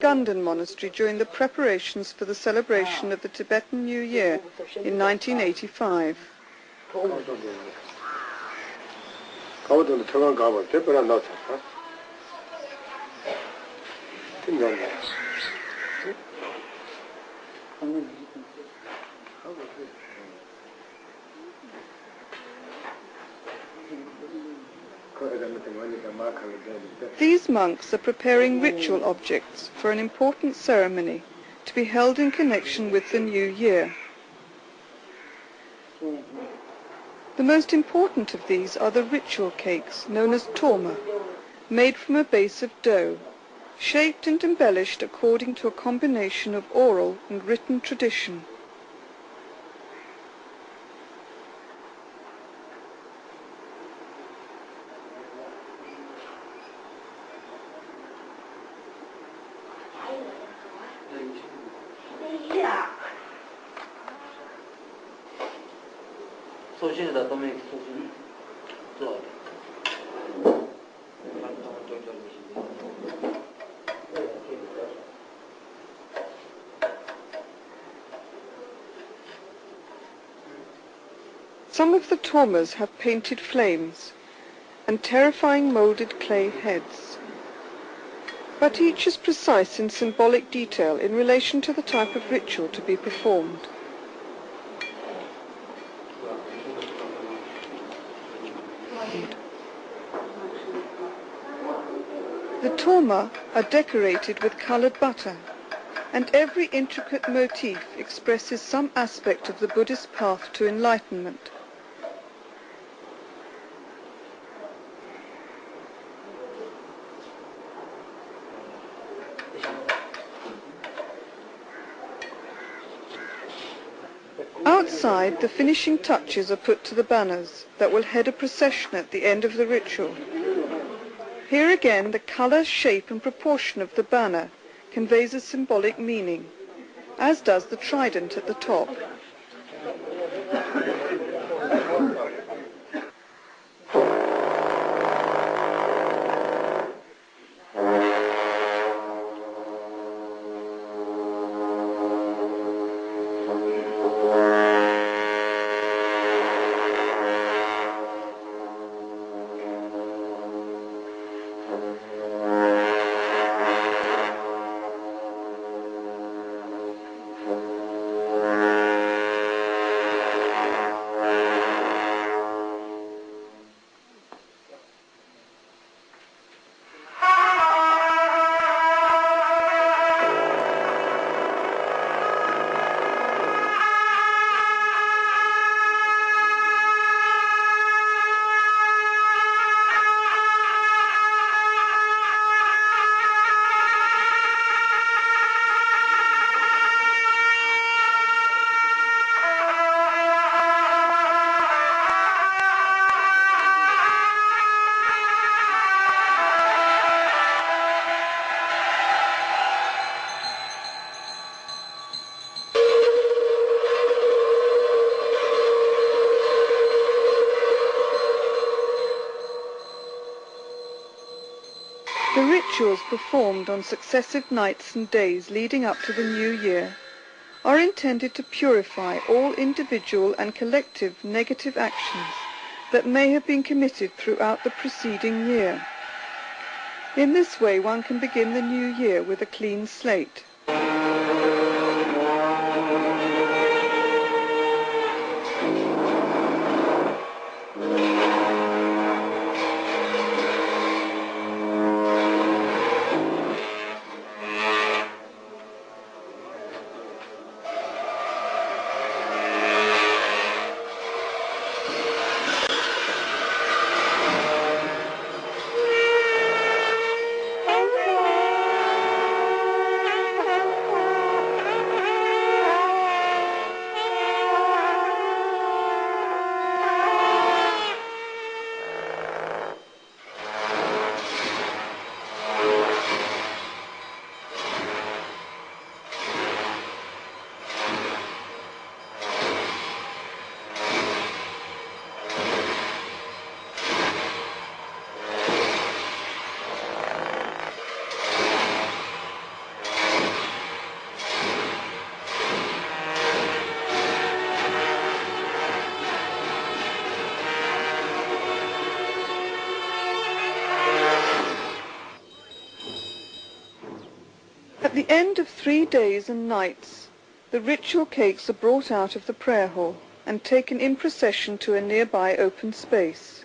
Shugden monastery during the preparations for the celebration of the Tibetan New Year in 1985. These monks are preparing ritual objects for an important ceremony to be held in connection with the New Year. The most important of these are the ritual cakes known as torma, made from a base of dough, shaped and embellished according to a combination of oral and written tradition. Some of the tormas have painted flames and terrifying moulded clay heads, but each is precise in symbolic detail in relation to the type of ritual to be performed. The torma are decorated with coloured butter, and every intricate motif expresses some aspect of the Buddhist path to enlightenment. Outside, the finishing touches are put to the banners that will head a procession at the end of the ritual. Here again, the colour, shape and proportion of the banner conveys a symbolic meaning, as does the trident at the top. The rituals performed on successive nights and days leading up to the New Year are intended to purify all individual and collective negative actions that may have been committed throughout the preceding year. In this way, one can begin the new year with a clean slate. end of 3 days and nights, the ritual cakes are brought out of the prayer hall and taken in procession to a nearby open space.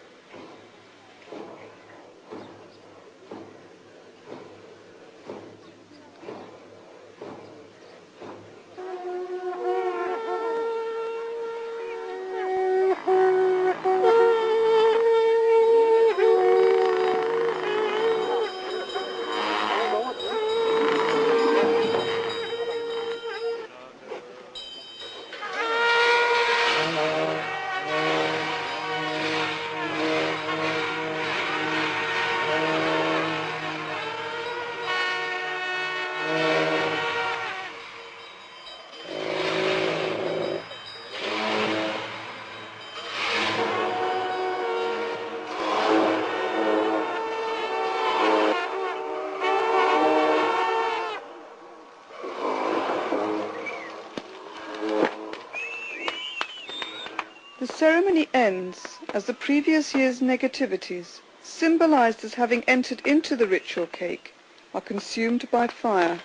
The ceremony ends as the previous year's negativities, symbolized as having entered into the ritual cake, are consumed by fire.